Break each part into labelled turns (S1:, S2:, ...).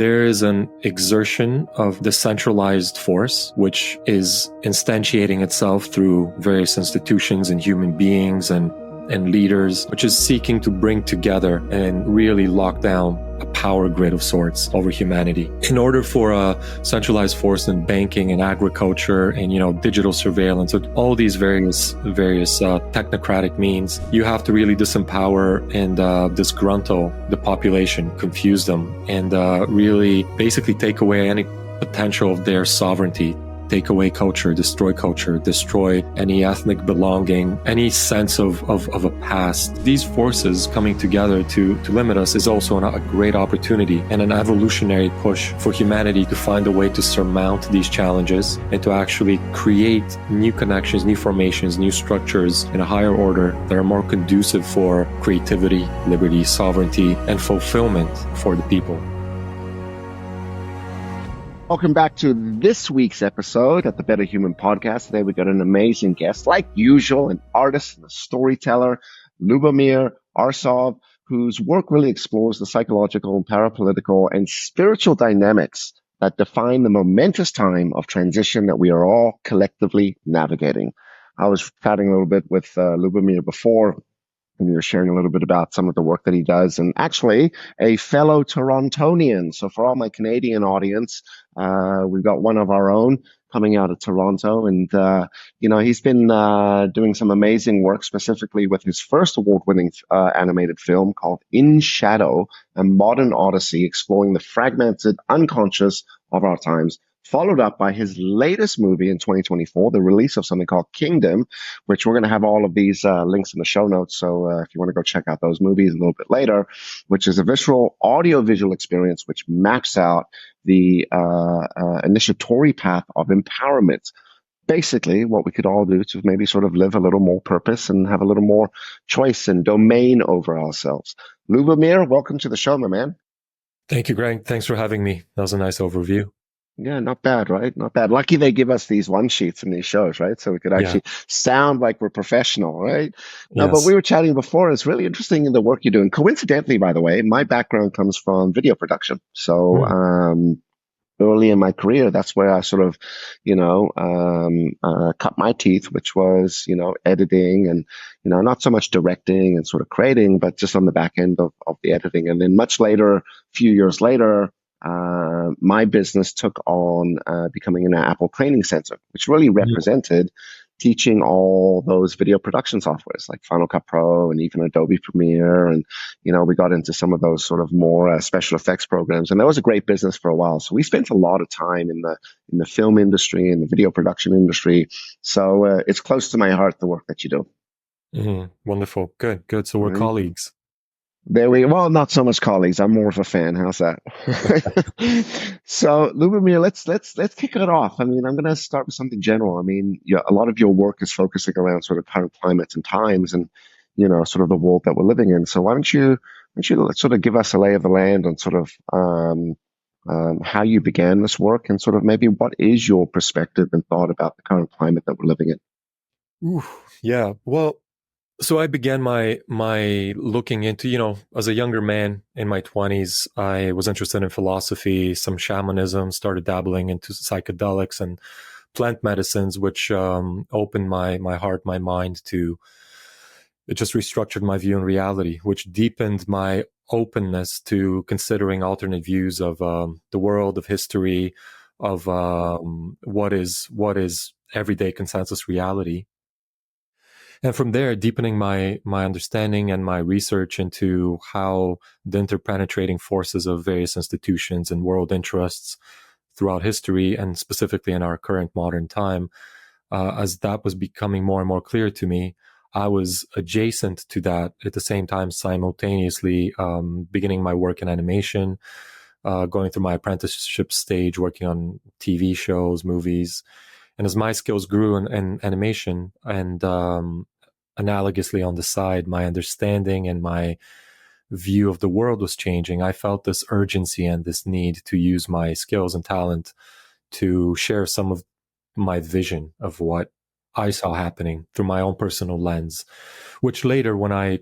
S1: There is an exertion of the centralized force, which is instantiating itself through various institutions and human beings and leaders, which is seeking to bring together and really lock down a power grid of sorts over humanity. In order for a centralized force in banking and agriculture and, digital surveillance, and all these various technocratic means, you have to really disempower and disgruntle the population, confuse them, and really basically take away any potential of their sovereignty. Take away culture, destroy any ethnic belonging, any sense of a past. These forces coming together to limit us is also a great opportunity and an evolutionary push for humanity to find a way to surmount these challenges and to actually create new connections, new formations, new structures in a higher order that are more conducive for creativity, liberty, sovereignty, and fulfillment for the people.
S2: Welcome back to this week's episode at the betterHUMAN podcast. Today we got an amazing guest, like usual, an artist and a storyteller, Lubomir Arsov, whose work really explores the psychological, parapolitical, and spiritual dynamics that define the momentous time of transition that we are all collectively navigating. I was chatting a little bit with Lubomir before, and we were sharing a little bit about some of the work that he does, and actually a fellow Torontonian. So for all my Canadian audience, we've got one of our own coming out of Toronto, and he's been doing some amazing work, specifically with his first award-winning animated film called In Shadow, a modern odyssey exploring the fragmented unconscious of our times, followed up by his latest movie in 2024, the release of something called Kingdom, which we're going to have all of these links in the show notes. So if you want to go check out those movies a little bit later, which is a visceral audio-visual experience which maps out the initiatory path of empowerment. Basically, what we could all do to maybe sort of live a little more purpose and have a little more choice and domain over ourselves. Lubomir, welcome to the show, my man.
S1: Thank you, Greg. Thanks for having me. That was a nice overview.
S2: Yeah, not bad, right? Not bad. Lucky they give us these one sheets in these shows, right? So we could actually sound like we're professional, right? No,
S1: Yes.
S2: but we were chatting before. It's really interesting in the work you're doing. Coincidentally, by the way, my background comes from video production. So early in my career, that's where I sort of, cut my teeth, which was, editing and, not so much directing and sort of creating, but just on the back end of the editing. And then much later, a few years later, my business took on becoming an Apple training center, which really represented teaching all those video production softwares like Final Cut Pro and even Adobe Premiere. And, we got into some of those sort of more special effects programs. And that was a great business for a while. So we spent a lot of time in the film industry and the video production industry. So it's close to my heart, the work that you do.
S1: Mm-hmm. Wonderful. Good. So we're colleagues.
S2: Well, not so much colleagues. I'm more of a fan. How's that? So, Lubomir, let's kick it off. I mean, I'm going to start with something general. I mean, a lot of your work is focusing around sort of current climates and times, and sort of the world that we're living in. So, why don't you sort of give us a lay of the land on sort of how you began this work, and sort of maybe what is your perspective and thought about the current climate that we're living in?
S1: Ooh, yeah. Well. So I began my looking into, as a younger man in my 20s, I was interested in philosophy, some shamanism, started dabbling into psychedelics and plant medicines, which opened my heart, my mind to, it just restructured my view on reality, which deepened my openness to considering alternate views of the world, of history, of what is everyday consensus reality. And from there, deepening my understanding and my research into how the interpenetrating forces of various institutions and world interests throughout history, and specifically in our current modern time, as that was becoming more and more clear to me, I was adjacent to that at the same time, simultaneously beginning my work in animation, going through my apprenticeship stage, working on TV shows, movies. And as my skills grew in animation and analogously on the side, my understanding and my view of the world was changing, I felt this urgency and this need to use my skills and talent to share some of my vision of what I saw happening through my own personal lens, which later when I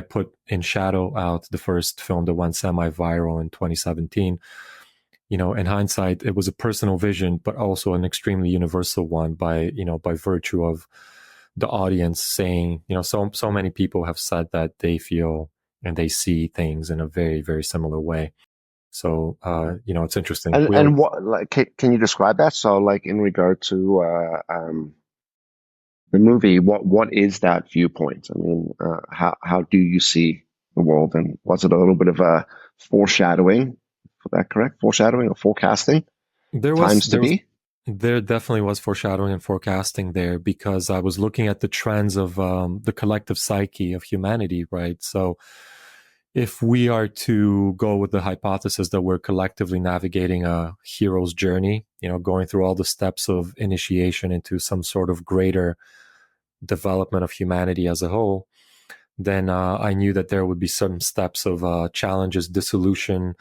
S1: put In Shadow out, the first film that went semi-viral in 2017, in hindsight, it was a personal vision, but also an extremely universal one by virtue of the audience saying, so many people have said that they feel and they see things in a very, very similar way. So, it's interesting.
S2: And what, like, can you describe that? So, like, in regard to the movie, what is that viewpoint? I mean, how do you see the world, and was it a little bit of a foreshadowing? Is that correct? Foreshadowing or forecasting?
S1: there was
S2: Times to
S1: there was
S2: be.
S1: there definitely was foreshadowing and forecasting there, because I was looking at the trends of the collective psyche of humanity, right? So if we are to go with the hypothesis that we're collectively navigating a hero's journey, going through all the steps of initiation into some sort of greater development of humanity as a whole, then I knew that there would be some steps of challenges, dissolution,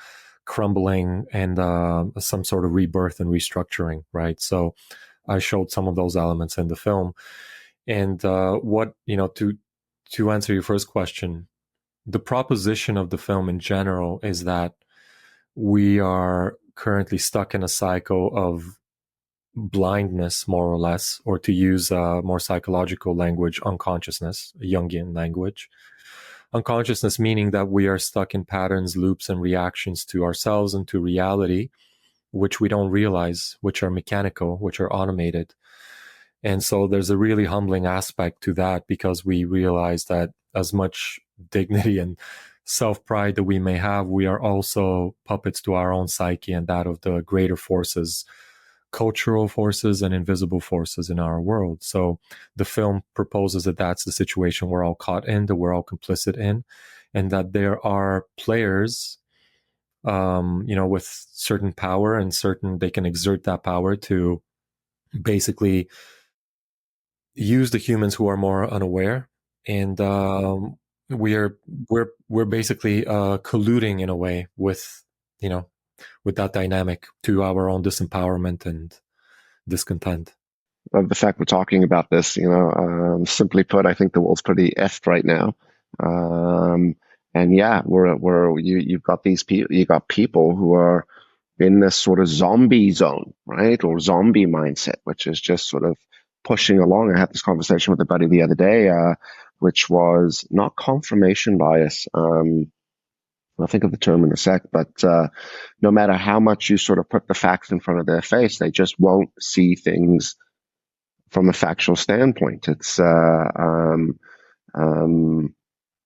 S1: crumbling, and some sort of rebirth and restructuring, right? So I showed some of those elements in the film. And to answer your first question, the proposition of the film in general is that we are currently stuck in a cycle of blindness, more or less, or to use more psychological language, unconsciousness, Jungian language. Unconsciousness meaning that we are stuck in patterns, loops, and reactions to ourselves and to reality, which we don't realize, which are mechanical, which are automated. And so there's a really humbling aspect to that, because we realize that as much dignity and self-pride that we may have, we are also puppets to our own psyche and that of the greater forces, cultural forces and invisible forces in our world. So the film proposes that that's the situation we're all caught in, that we're all complicit in, and that there are players, with certain power and they can exert that power to basically use the humans who are more unaware, and we're we're basically colluding in a way with with that dynamic to our own disempowerment and discontent.
S2: Of the fact we're talking about this, simply put, I think the world's pretty effed right now. Um, and yeah, you've got these people, you got people who are in this sort of zombie zone, right? Or zombie mindset, which is just sort of pushing along. I had this conversation with a buddy the other day, which was not confirmation bias. I'll think of the term in a sec, but no matter how much you sort of put the facts in front of their face, they just won't see things from a factual standpoint. It's I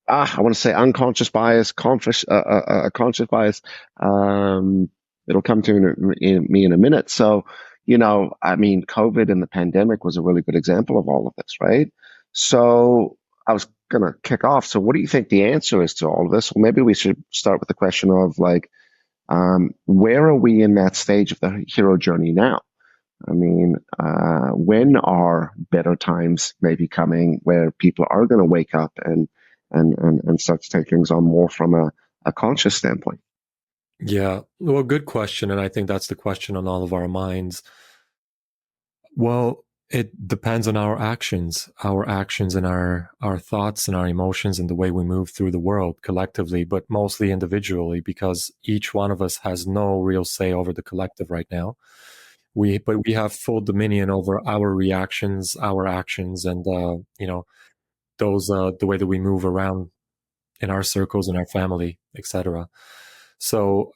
S2: want to say unconscious bias, conscious bias. It'll come to me in a minute. So, I mean, COVID and the pandemic was a really good example of all of this, right? So I was going to kick off. So what do you think the answer is to all of this? Well, maybe we should start with the question of like, where are we in that stage of the hero journey now? I mean, when are better times maybe coming where people are going to wake up and start to take things on more from a conscious standpoint?
S1: Yeah, well, good question, and I think that's the question on all of our minds. Well, it depends on our actions and our thoughts and our emotions and the way we move through the world collectively, but mostly individually, because each one of us has no real say over the collective right now. But we have full dominion over our reactions, our actions, and those the way that we move around in our circles, in our family, etc. So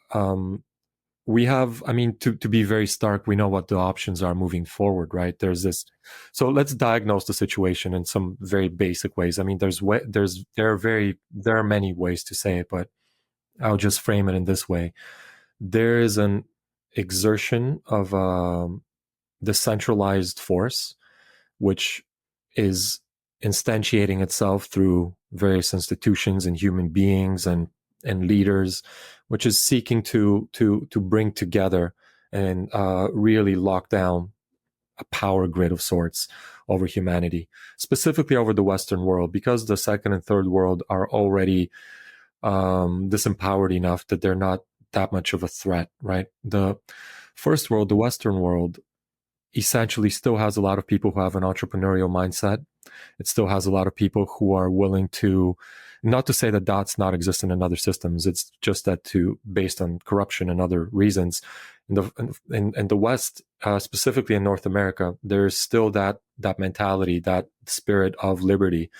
S1: we have, I mean, to be very stark, we know what the options are moving forward, right? There's this. So let's diagnose the situation in some very basic ways. I mean, there are many ways to say it, but I'll just frame it in this way. There is an exertion of the centralized force, which is instantiating itself through various institutions and human beings and leaders, which is seeking to bring together and really lock down a power grid of sorts over humanity, specifically over the Western world, because the second and third world are already disempowered enough that they're not that much of a threat, right? The first world, the Western world, essentially still has a lot of people who have an entrepreneurial mindset. It still has a lot of people who are willing to, not to say that that's not existent in other systems, it's just that based on corruption and other reasons, In the West, specifically in North America, there's still that mentality, that spirit of liberty,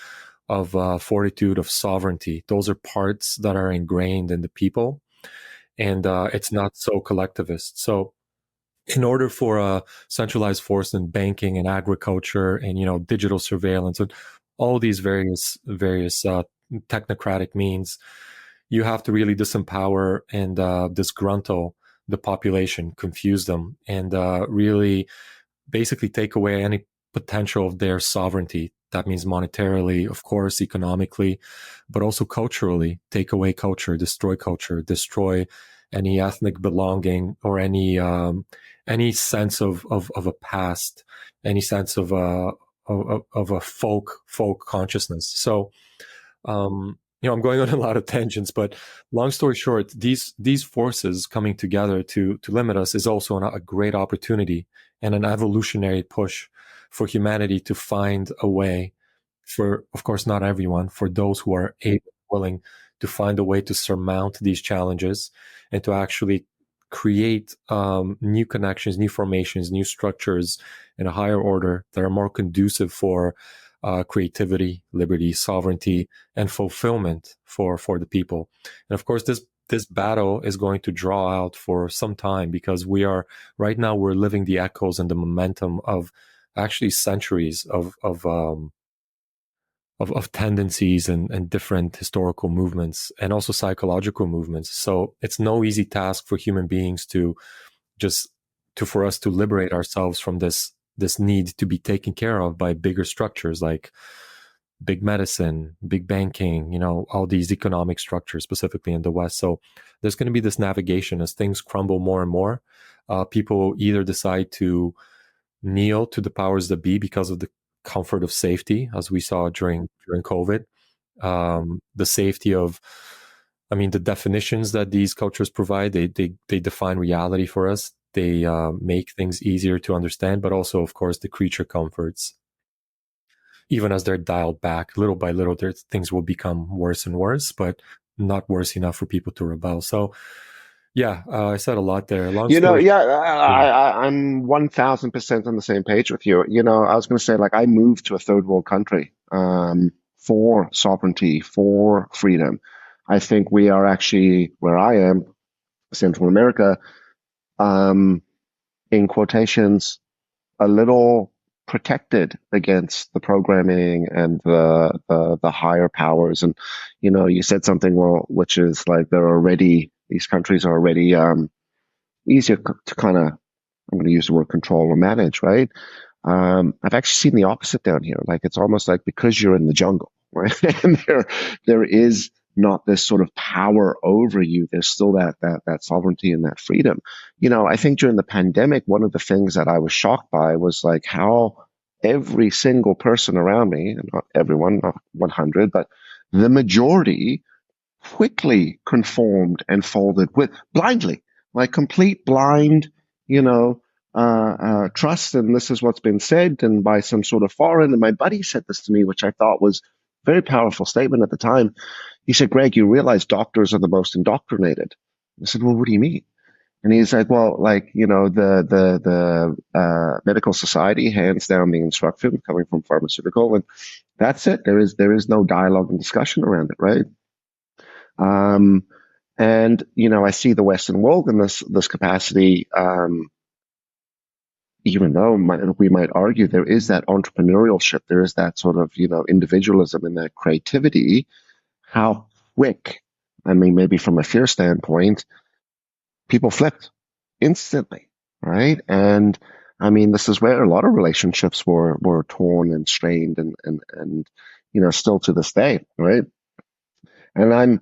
S1: of fortitude, of sovereignty. Those are parts that are ingrained in the people, and it's not so collectivist. So in order for a centralized force in banking and agriculture and digital surveillance and all these various technocratic means, you have to really disempower and disgruntle the population, confuse them, and really basically take away any potential of their sovereignty. That means monetarily, of course, economically, but also culturally. Take away culture, destroy any ethnic belonging or any sense of a past, any sense of a folk consciousness. So I'm going on a lot of tangents, but long story short, these forces coming together to limit us is also a great opportunity and an evolutionary push for humanity to find a way, for, of course, not everyone, for those who are able, willing to find a way to surmount these challenges and to actually create new connections, new formations, new structures in a higher order that are more conducive for creativity, liberty, sovereignty, and fulfillment for the people. And of course, this battle is going to draw out for some time, because right now we're living the echoes and the momentum of actually centuries of tendencies and different historical movements and also psychological movements. So it's no easy task for human beings for us to liberate ourselves from this need to be taken care of by bigger structures like big medicine, big banking, all these economic structures, specifically in the West. So there's going to be this navigation as things crumble more and more. People either decide to kneel to the powers that be because of the comfort of safety, as we saw during COVID. The safety of, the definitions that these cultures provide, they define reality for us. They make things easier to understand, but also, of course, the creature comforts. Even as they're dialed back little by little, things will become worse and worse, but not worse enough for people to rebel. So, yeah, I said a lot there. Long story
S2: Yeah,
S1: short.
S2: I'm 1000% on the same page with you. I was going to say, like, I moved to a third world country, for sovereignty, for freedom. I think we are actually, where I am, Central America, um, in quotations, a little protected against the programming and the higher powers. And you said something, well, which is like these countries are already easier to kind of, I'm going to use the word control or manage, right? I've actually seen the opposite down here. Like, it's almost like because you're in the jungle, right? And there is not this sort of power over you. There's still that sovereignty and that freedom. I think during the pandemic, one of the things that I was shocked by was like how every single person around me, and not everyone, not 100, but the majority quickly conformed and folded with blindly, like complete blind, trust. And this is what's been said, and by some sort of foreign. And my buddy said this to me, which I thought was a very powerful statement at the time. He said, "Greg, you realize doctors are the most indoctrinated." I said, "Well, what do you mean?" And he's like, "Well, like, the medical society hands down the instruction coming from pharmaceutical, and that's it. There is no dialogue and discussion around it, right?" Um, and I see the Western world in this capacity. Even though we might argue there is that entrepreneurship, there is that sort of individualism and that creativity. How quick? I mean, maybe from a fear standpoint, people flipped instantly, right? And I mean, this is where a lot of relationships were torn and strained, and still to this day, right? And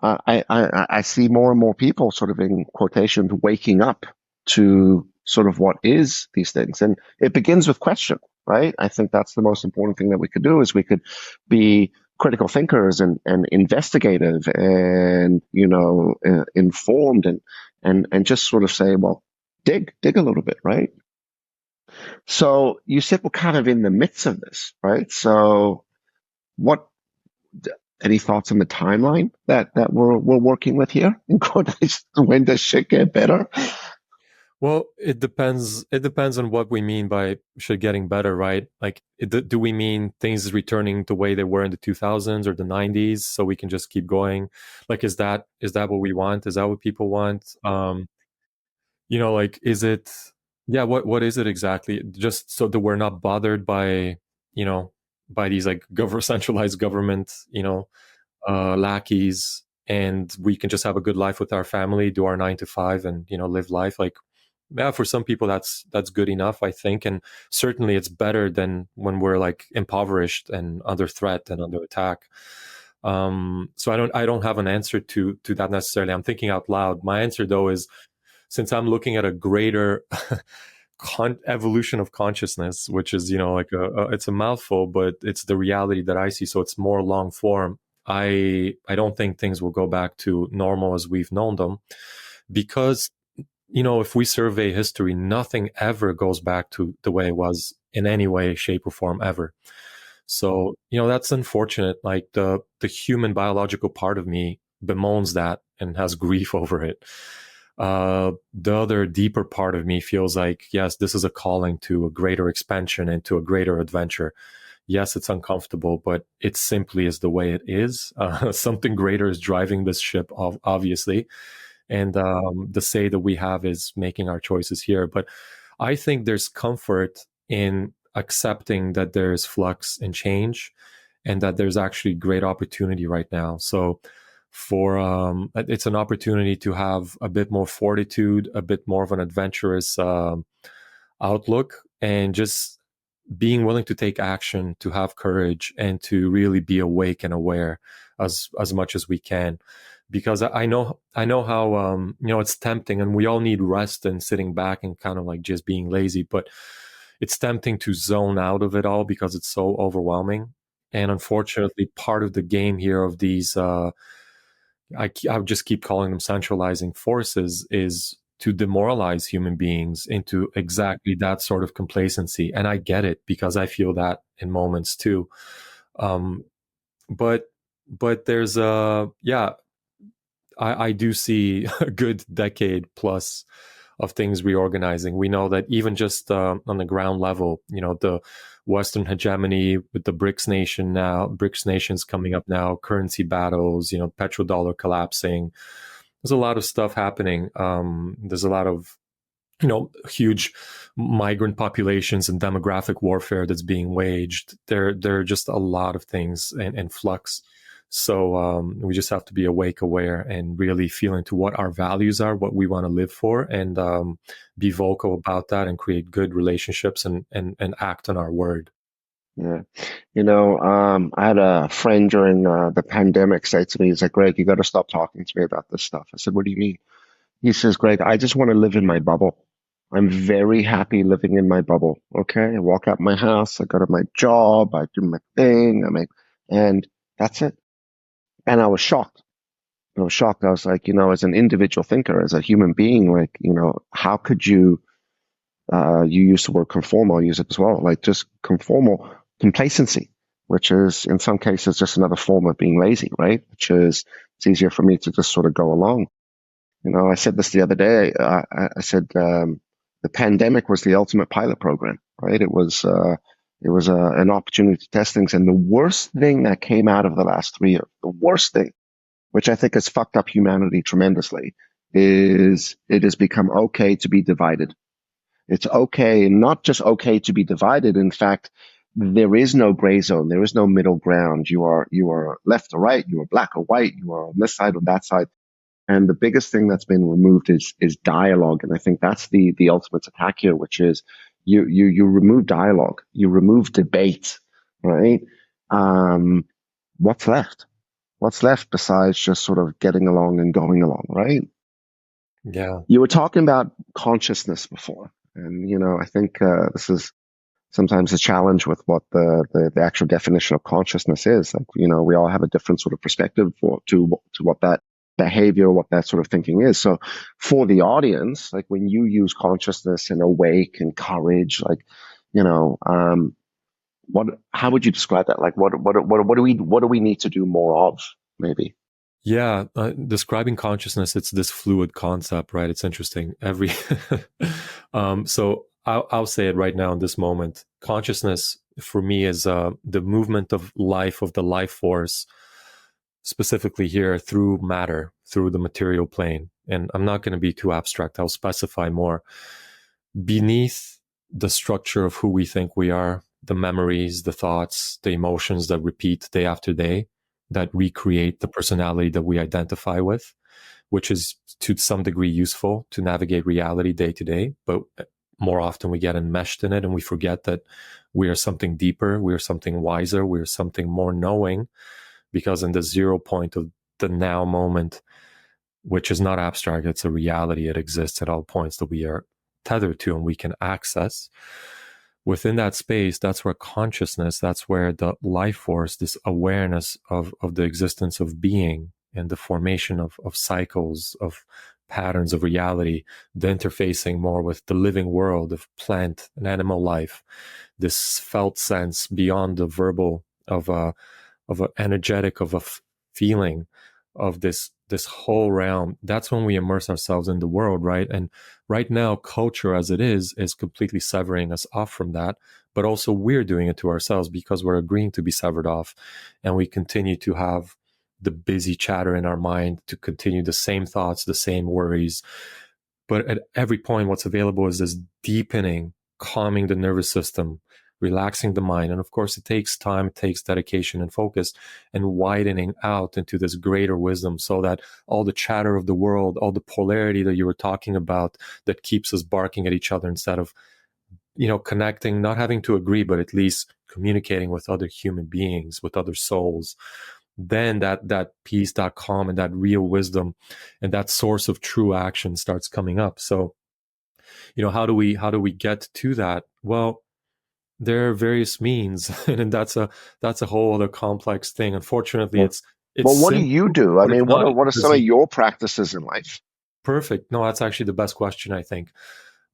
S2: I see more and more people sort of in quotation waking up to sort of what is these things. And it begins with question, right? I think that's the most important thing that we could do is we could be critical thinkers and investigative and, informed and just sort of say, well, dig a little bit, right? So you said we're kind of in the midst of this, right? So what, any thoughts on the timeline that we're working with here? When does shit get better?
S1: Well, it depends. It depends on what we mean by should getting better, right? Like, do we mean things returning the way they were in the 2000s or the 90s, so we can just keep going? Like, is that what we want? Is that what people want? Like, is it? Yeah. What is it exactly? Just so that we're not bothered by, you know, by these like centralized government, lackeys, and we can just have a good life with our family, do our 9 to 5, and live life. Like, yeah, for some people that's good enough, I think, and certainly it's better than when we're like impoverished and under threat and under attack. So I don't have an answer to that necessarily. I'm thinking out loud. My answer though is, since I'm looking at a greater evolution of consciousness, which is like it's a mouthful, but it's the reality that I see. So it's more long form. I don't think things will go back to normal as we've known them, because if we survey history, nothing ever goes back to the way it was in any way, shape, or form ever. So that's unfortunate. Like, the human biological part of me bemoans that and has grief over it. The other deeper part of me feels like, yes, this is a calling to a greater expansion and to a greater adventure. Yes, it's uncomfortable, but it simply is the way it is. Something greater is driving this ship, obviously. And the say that we have is making our choices here. But I think there's comfort in accepting that there's flux and change, and that there's actually great opportunity right now. So it's an opportunity to have a bit more fortitude, a bit more of an adventurous outlook, and just being willing to take action, to have courage, and to really be awake and aware as much as we can. Because I know how it's tempting, and we all need rest and sitting back and kind of like just being lazy, but it's tempting to zone out of it all because it's so overwhelming. And unfortunately, part of the game here of these I would just keep calling them centralizing forces, is to demoralize human beings into exactly that sort of complacency. And I get it, because I feel that in moments too. Um, but there's yeah, I do see a good decade plus of things reorganizing. We know that even just on the ground level, the Western hegemony with the BRICS nations coming up now, currency battles, petrodollar collapsing. There's a lot of stuff happening. There's a lot of huge migrant populations and demographic warfare that's being waged. There are just a lot of things in flux. So we just have to be awake, aware, and really feel into what our values are, what we want to live for, and be vocal about that, and create good relationships, and act on our word.
S2: Yeah. I had a friend during the pandemic say to me, he's like, Greg, you got to stop talking to me about this stuff. I said, what do you mean? He says, Greg, I just want to live in my bubble. I'm very happy living in my bubble. Okay. I walk out my house, I go to my job, I do my thing, and that's it. And I was shocked. I was shocked. I was like, as an individual thinker, as a human being, like, how could you use the word conform, I'll use it as well, like just conformal complacency, which is in some cases just another form of being lazy, right? Which is, it's easier for me to just sort of go along. I said this the other day. I said the pandemic was the ultimate pilot program, right? It was an opportunity to test things, and the worst thing that came out of the last 3 years, the worst thing, which I think has fucked up humanity tremendously, is it has become okay to be divided. It's okay, not just okay to be divided. In fact, there is no gray zone. There is no middle ground. You are left or right. You are black or white. You are on this side or that side. And the biggest thing that's been removed is dialogue. And I think that's the ultimate attack here, which is you remove dialogue, you remove debate, right? Um, what's left? What's left besides just sort of getting along and going along, right?
S1: Yeah.
S2: You were talking about consciousness before, and I think this is sometimes a challenge with what the actual definition of consciousness is. Like, we all have a different sort of perspective to what that behavior, what that sort of thinking is. So for the audience, like when you use consciousness and awake and courage, like, how would you describe that? Like what do we need to do more of, maybe?
S1: Yeah, describing consciousness, it's this fluid concept, right? It's interesting. So I'll say it right now in this moment. Consciousness for me is the movement of life, of the life force, specifically here through matter, through the material plane. And I'm not going to be too abstract. I'll specify more. Beneath the structure of who we think we are, the memories, the thoughts, the emotions that repeat day after day, that recreate the personality that we identify with, which is to some degree useful to navigate reality day to day. But more often we get enmeshed in it and we forget that we are something deeper, we are something wiser, we are something more knowing, because in the 0 point of the now moment, which is not abstract, it's a reality, it exists at all points that we are tethered to and we can access. Within that space, that's where consciousness, that's where the life force, this awareness of the existence of being and the formation of cycles, of patterns of reality, the interfacing more with the living world of plant and animal life, this felt sense beyond the verbal of a energetic, of a feeling of this whole realm. That's when we immerse ourselves in the world, right? And right now, culture as it is completely severing us off from that. But also we're doing it to ourselves because we're agreeing to be severed off. And we continue to have the busy chatter in our mind, to continue the same thoughts, the same worries. But at every point, what's available is this deepening, calming the nervous system, relaxing the mind. And of course, it takes time, it takes dedication and focus, and widening out into this greater wisdom, so that all the chatter of the world, all the polarity that you were talking about that keeps us barking at each other instead of, connecting, not having to agree, but at least communicating with other human beings, with other souls, then that peace, that calm, and that real wisdom and that source of true action starts coming up. So, how do we get to that? Well, there are various means, and that's a whole other complex thing. Unfortunately,
S2: Well,
S1: it's
S2: well, what do you
S1: simple,
S2: do? I
S1: but it's
S2: mean, what
S1: not.
S2: are
S1: It's
S2: what are some of
S1: busy.
S2: your practices in life?
S1: Perfect. No, that's actually the best question, I think.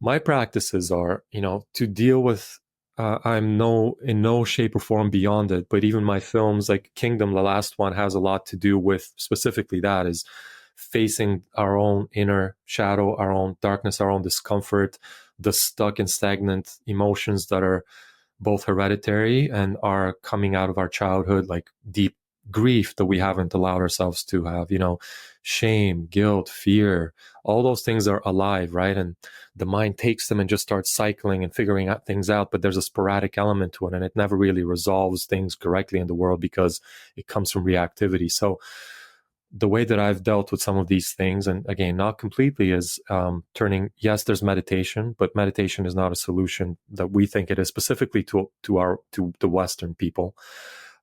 S1: My practices are, to deal with. I'm in no shape or form beyond it, but even my films, like Kingdom, the last one, has a lot to do with specifically that, is facing our own inner shadow, our own darkness, our own discomfort, the stuck and stagnant emotions that are both hereditary and are coming out of our childhood, like deep grief that we haven't allowed ourselves to have, shame, guilt, fear, all those things are alive, right? And the mind takes them and just starts cycling and figuring out things out, but there's a sporadic element to it, and it never really resolves things correctly in the world because it comes from reactivity. So the way that I've dealt with some of these things, and again, not completely, is turning. Yes, there's meditation, but meditation is not a solution that we think it is, specifically to the Western people.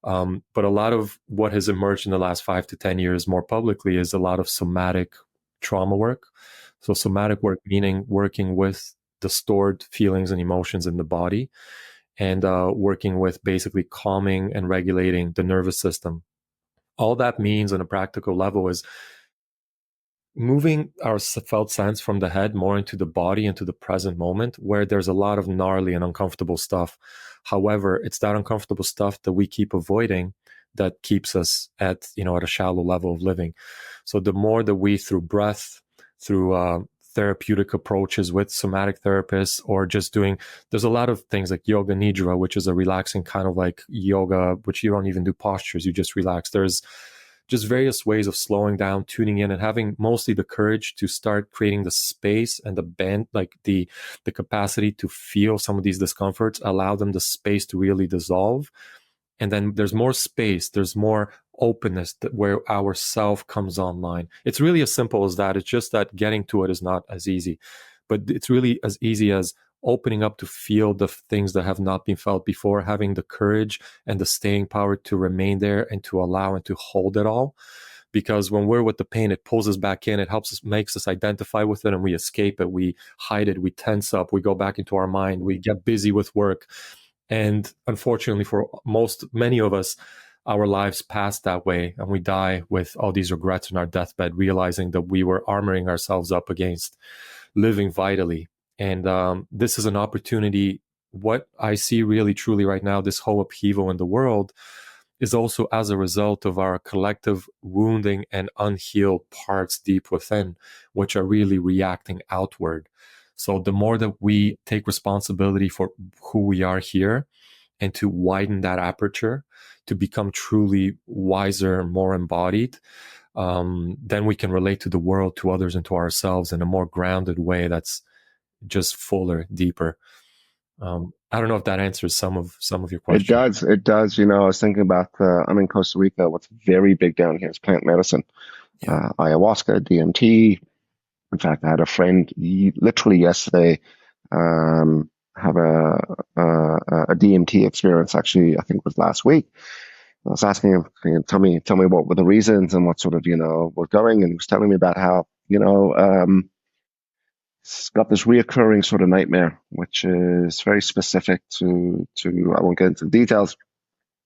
S1: But a lot of what has emerged in the last 5 to 10 years more publicly is a lot of somatic trauma work. So somatic work meaning working with the stored feelings and emotions in the body, and working with basically calming and regulating the nervous system. All that means on a practical level is moving our felt sense from the head more into the body, into the present moment, where there's a lot of gnarly and uncomfortable stuff. However, it's that uncomfortable stuff that we keep avoiding that keeps us at a shallow level of living. So the more that we, through breath, through therapeutic approaches with somatic therapists, or just doing, there's a lot of things like yoga nidra, which is a relaxing kind of like yoga, which you don't even do postures, you just relax. There's just various ways of slowing down, tuning in, and having mostly the courage to start creating the space and the band, like the capacity to feel some of these discomforts, allow them the space to really dissolve. And then there's more space, there's more openness where our self comes online. It's really as simple as that. It's just that getting to it is not as easy, but it's really as easy as opening up to feel the things that have not been felt before, having the courage and the staying power to remain there and to allow and to hold it all. Because when we're with the pain, it pulls us back in, it helps us, makes us identify with it, and we escape it, we hide it, we tense up, we go back into our mind, we get busy with work. And unfortunately, for many of us, our lives pass that way, and we die with all these regrets in our deathbed, realizing that we were armoring ourselves up against living vitally. And this is an opportunity. What I see really truly right now, this whole upheaval in the world, is also as a result of our collective wounding and unhealed parts deep within, which are really reacting outward. So the more that we take responsibility for who we are here and to widen that aperture to become truly wiser, more embodied, then we can relate to the world, to others, and to ourselves in a more grounded way that's just fuller, deeper. I don't know if that answers some of your
S2: It
S1: question.
S2: does. It does. You know, I was thinking about I'm in Costa Rica. What's very big down here is plant medicine,
S1: Yeah.
S2: ayahuasca, DMT. In fact, I had a friend literally yesterday have a DMT experience. Actually, I think it was last week. I was asking him, "Can you tell me what were the reasons and what sort of, was going?" And he was telling me about how, he's got this reoccurring sort of nightmare, which is very specific to, I won't get into the details,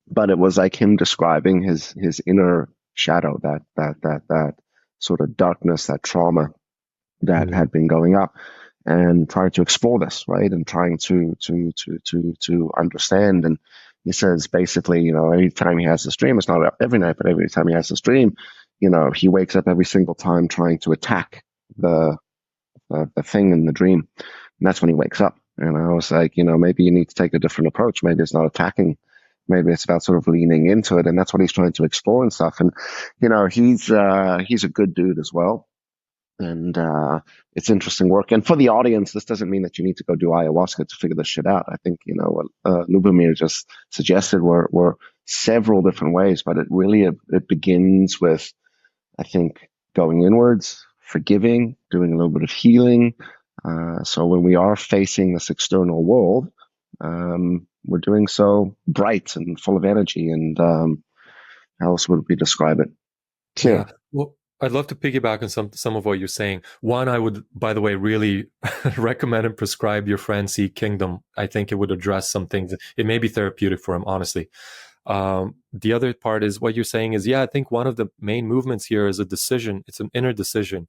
S2: but it was like him describing his inner shadow, that sort of darkness, that trauma that
S1: Mm.
S2: had been going up, and trying to explore this, right? And trying to understand. And he says basically, every time he has this dream, it's not every night, but every time he has this dream, he wakes up every single time trying to attack the the thing in the dream. And that's when he wakes up. And I was like, maybe you need to take a different approach. Maybe it's not attacking. Maybe it's about sort of leaning into it. And that's what he's trying to explore and stuff. And, he's a good dude as well. And it's interesting work. And for the audience, this doesn't mean that you need to go do ayahuasca to figure this shit out. I think, what Lubomir just suggested were several different ways, but it begins with, I think, going inwards, forgiving, doing a little bit of healing. So when we are facing this external world, we're doing so bright and full of energy. And how else would we describe it?
S1: Yeah.
S2: Clear.
S1: Well, I'd love to piggyback on some of what you're saying. One, I would, by the way, really recommend and prescribe your friend Sea Kingdom. I think it would address some things. It may be therapeutic for him, honestly. The other part is what you're saying is, yeah, I think one of the main movements here is a decision. It's an inner decision,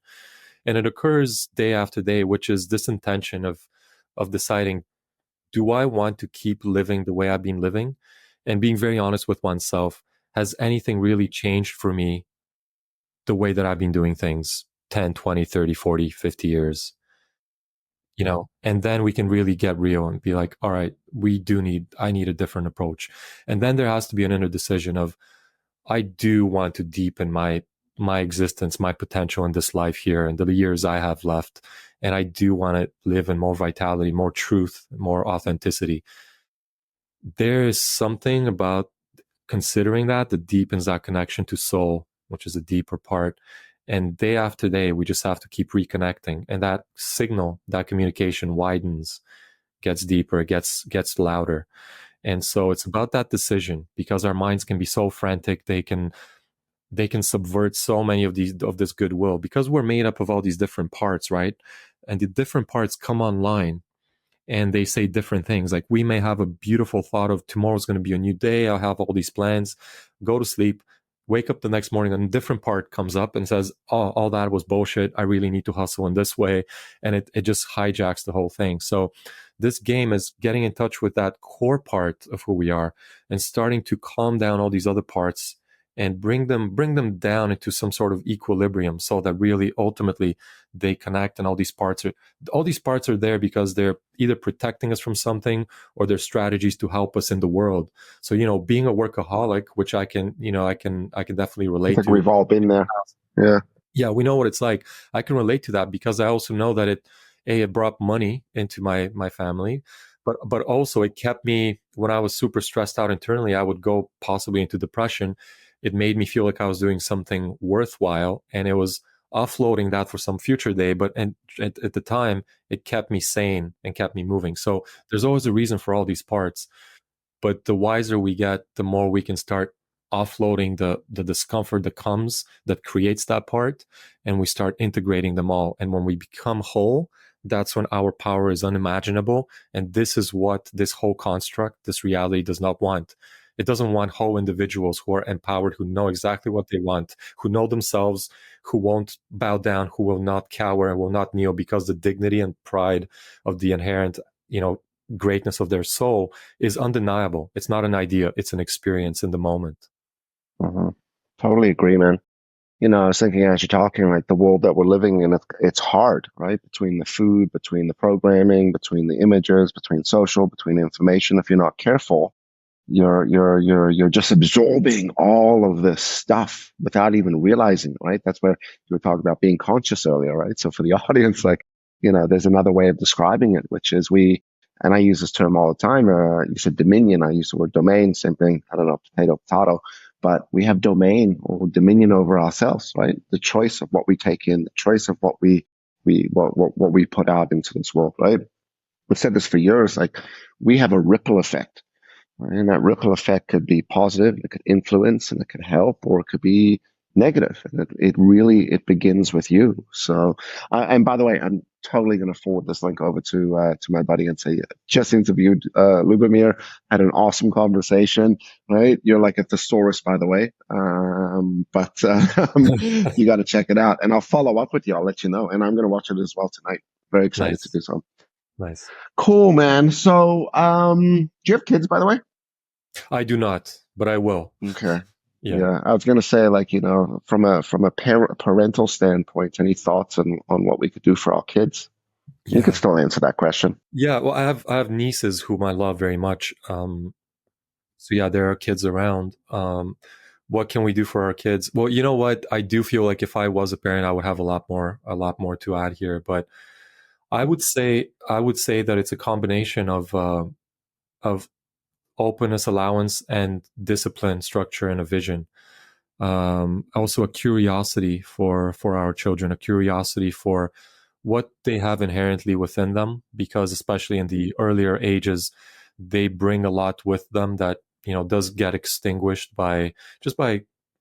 S1: and it occurs day after day, which is this intention of deciding, do I want to keep living the way I've been living? And being very honest with oneself, has anything really changed for me the way that I've been doing things 10, 20, 30, 40, 50 years? And then we can really get real and be like, all right, I need a different approach. And then there has to be an inner decision of, I do want to deepen my existence, my potential in this life here and the years I have left. And I do want to live in more vitality, more truth, more authenticity. There is something about considering that deepens that connection to soul, which is a deeper part. And day after day, we just have to keep reconnecting. And that signal, that communication widens, gets deeper, gets louder. And so it's about that decision, because our minds can be so frantic, they can subvert so many of this goodwill, because we're made up of all these different parts, right? And the different parts come online and they say different things. Like, we may have a beautiful thought of tomorrow's going to be a new day, I'll have all these plans, go to sleep, wake up the next morning, and a different part comes up and says, oh, all that was bullshit, I really need to hustle in this way. And it just hijacks the whole thing. So this game is getting in touch with that core part of who we are and starting to calm down all these other parts and bring them down into some sort of equilibrium, so that really ultimately they connect. And all these parts are there because they're either protecting us from something, or they're strategies to help us in the world. So, being a workaholic, which I can definitely
S2: I
S1: relate
S2: think
S1: to.
S2: we've all been there. Yeah.
S1: Yeah, we know what it's like. I can relate to that because I also know that it brought money into my family, but also it kept me, when I was super stressed out internally, I would go possibly into depression. It made me feel like I was doing something worthwhile, and it was offloading that for some future day. But and at the time, it kept me sane and kept me moving. So there's always a reason for all these parts. But the wiser we get, the more we can start offloading the discomfort that creates that part, and we start integrating them all. And when we become whole, that's when our power is unimaginable. And this is what this whole construct, this reality, does not want. It doesn't want whole individuals who are empowered, who know exactly what they want, who know themselves, who won't bow down, who will not cower and will not kneel, because the dignity and pride of the inherent, greatness of their soul is undeniable. It's not an idea, it's an experience in the moment.
S2: Mhm. Totally agree, man. I was thinking as you're talking, like the world that we're living in, it's hard, right? Between the food, between the programming, between the images, between social, between information. If you're not careful, you're just absorbing all of this stuff without even realizing, right? That's where you were talking about being conscious earlier, right? So for the audience, like, there's another way of describing it, which is and I use this term all the time. You said dominion. I use the word domain. Same thing. I don't know, potato, potato, but we have domain or dominion over ourselves, right? The choice of what we take in, the choice of what we put out into this world, right? We've said this for years. Like we have a ripple effect. And that ripple effect could be positive, it could influence and it could help, or it could be negative. And it begins with you. So, and by the way, I'm totally going to forward this link over to my buddy and say, just interviewed Lubomir, had an awesome conversation, right? You're like a thesaurus, by the way. But you got to check it out. And I'll follow up with you. I'll let you know. And I'm going to watch it as well tonight. Very excited to
S1: Nice,
S2: do so.
S1: nice.
S2: Cool, man. So, do you have kids, by the way?
S1: I do not, but I will.
S2: Okay.
S1: Yeah,
S2: Yeah, I was gonna say, like, from a parental standpoint, any thoughts on what we could do for our kids? You could
S1: yeah,
S2: still answer that question.
S1: yeah. Well, I have nieces whom I love very much. So yeah, there are kids around. What can we do for our kids? Well, you know what? I do feel like if I was a parent, I would have a lot more to add here. But I would say that it's a combination of openness, allowance, and discipline, structure, and a vision. Also, a curiosity for our children, a curiosity for what they have inherently within them, because especially in the earlier ages, they bring a lot with them that does get extinguished by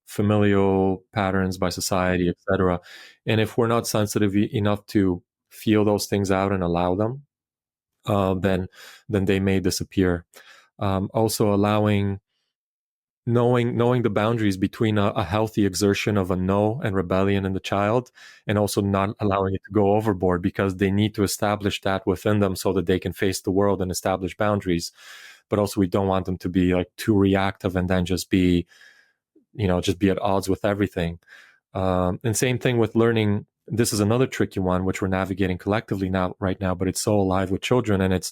S1: familial patterns, by society, etc. And if we're not sensitive enough to feel those things out and allow them, then they may disappear. Also, knowing the boundaries between a healthy exertion of a no and rebellion in the child, and also not allowing it to go overboard, because they need to establish that within them so that they can face the world and establish boundaries. But also, we don't want them to be like too reactive and then just be at odds with everything. And same thing with learning. This is another tricky one which we're navigating collectively now right now, but it's so alive with children, and it's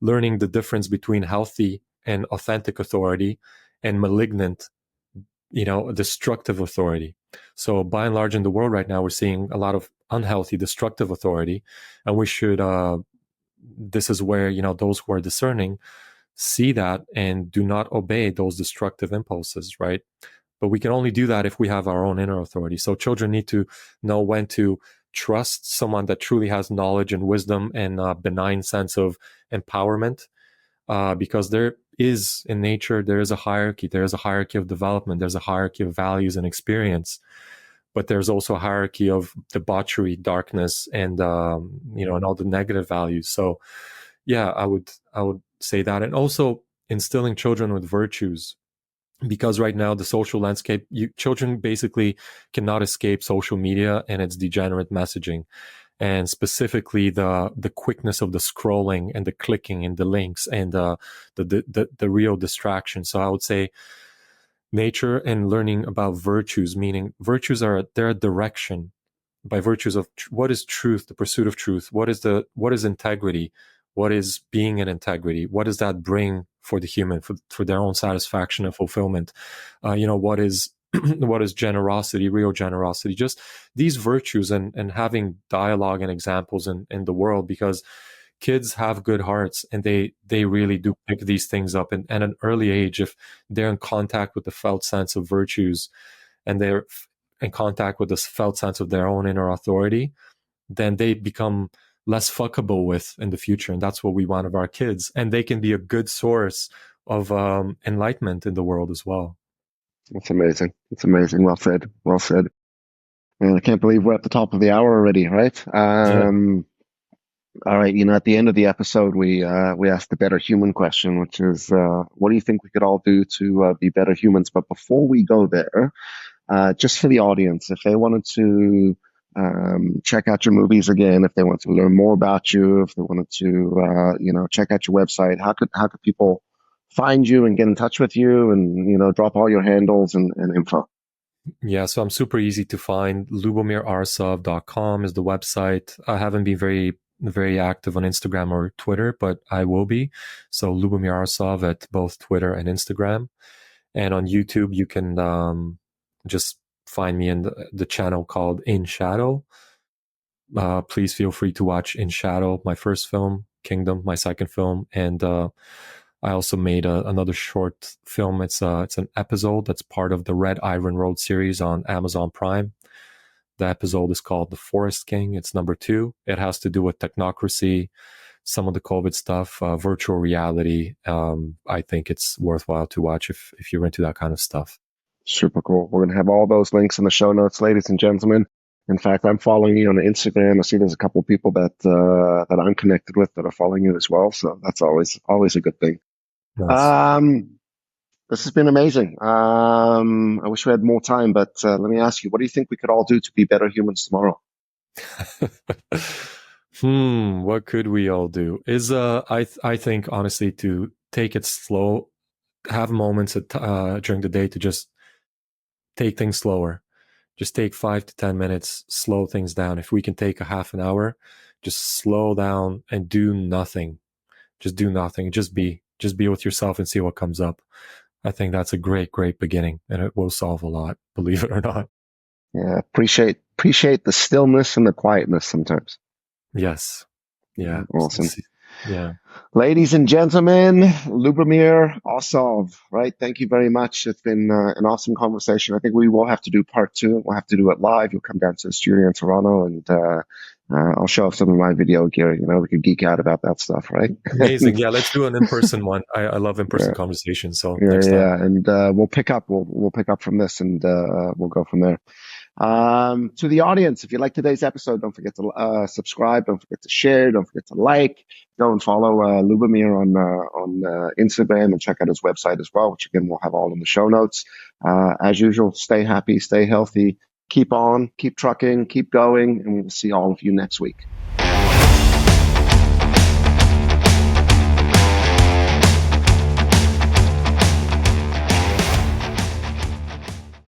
S1: learning the difference between healthy and authentic authority and malignant, destructive authority. So by and large in the world right now, we're seeing a lot of unhealthy, destructive authority. And we should, this is where, those who are discerning see that and do not obey those destructive impulses, right? But we can only do that if we have our own inner authority. So children need to know when to trust someone that truly has knowledge and wisdom and a benign sense of empowerment, because there is in nature, there is a hierarchy. There is a hierarchy of development. There's a hierarchy of values and experience, but there's also a hierarchy of debauchery, darkness, and all the negative values. So yeah, I would say that. And also instilling children with virtues, because right now the social landscape, children basically cannot escape social media and its degenerate messaging, and specifically the quickness of the scrolling and the clicking and the links and the real distraction. So I would say nature and learning about virtues, meaning virtues they're a direction, by virtues of what is truth, the pursuit of truth, what is integrity, what is being in integrity, what does that bring for the human, for their own satisfaction and fulfillment. What is what is generosity, real generosity, just these virtues, and having dialogue and examples in the world, because kids have good hearts and they really do pick these things up, and at an early age, if they're in contact with the felt sense of virtues, and they're in contact with this felt sense of their own inner authority, then they become less fuckable with in the future. And that's what we want of our kids. And they can be a good source of enlightenment in the world as well.
S2: That's amazing. That's amazing. Well said. Well said. And I can't believe we're at the top of the hour already, right?
S1: Yeah.
S2: All right. At the end of the episode, we asked the better human question, which is, what do you think we could all do to be better humans? But before we go there, just for the audience, if they wanted to check out your movies again, if they want to learn more about you, if they wanted to check out your website, how could people find you and get in touch with you and, drop all your handles and info?
S1: Yeah, so I'm super easy to find. LubomirArsov.com is the website. I haven't been very active on Instagram or Twitter, but I will be. So Lubomir Arsov at both Twitter and Instagram. And on YouTube, you can just find me in the channel called In Shadow. Please feel free to watch In Shadow, my first film, Kingdom, my second film, and I also made another short film. It's an episode that's part of the Red Iron Road series on Amazon Prime. The episode is called The Forest King. It's number 2. It has to do with technocracy, some of the COVID stuff, virtual reality. I think it's worthwhile to watch if you're into that kind of stuff.
S2: Super cool. We're going to have all those links in the show notes, ladies and gentlemen. In fact, I'm following you on Instagram. I see there's a couple of people that I'm connected with that are following you as well. So that's always a good thing.
S1: Nice.
S2: This has been amazing. I wish we had more time, but let me ask you, what do you think we could all do to be better humans tomorrow?
S1: What could we all do? I think honestly to take it slow, have moments during the day to just take things slower. Just take 5 to 10 minutes, slow things down. If we can take a half an hour, just slow down and do nothing. Just do nothing. Just be with yourself and see what comes up. I think that's a great beginning, and it will solve a lot, believe it or not.
S2: Yeah, appreciate the stillness and the quietness sometimes.
S1: Yes. Yeah.
S2: Awesome.
S1: Yeah.
S2: Ladies and gentlemen, Lubomir Arsov, right? Thank you very much. It's been an awesome conversation. I think we will have to do part 2. We'll have to do it live. You'll come down to the studio in Toronto and I'll show off some of my video gear. We could geek out about that stuff, right?
S1: Amazing. Yeah, let's do an in-person one. I love in-person conversations. So next time.
S2: Yeah, and we'll pick up from this and we'll go from there. To the audience, if you like today's episode, don't forget to subscribe, don't forget to share, don't forget to like, go and follow Lubomir on Instagram and check out his website as well, which again we'll have all in the show notes. As usual, stay happy, stay healthy, keep on, keep trucking, keep going, and we'll see all of you next week.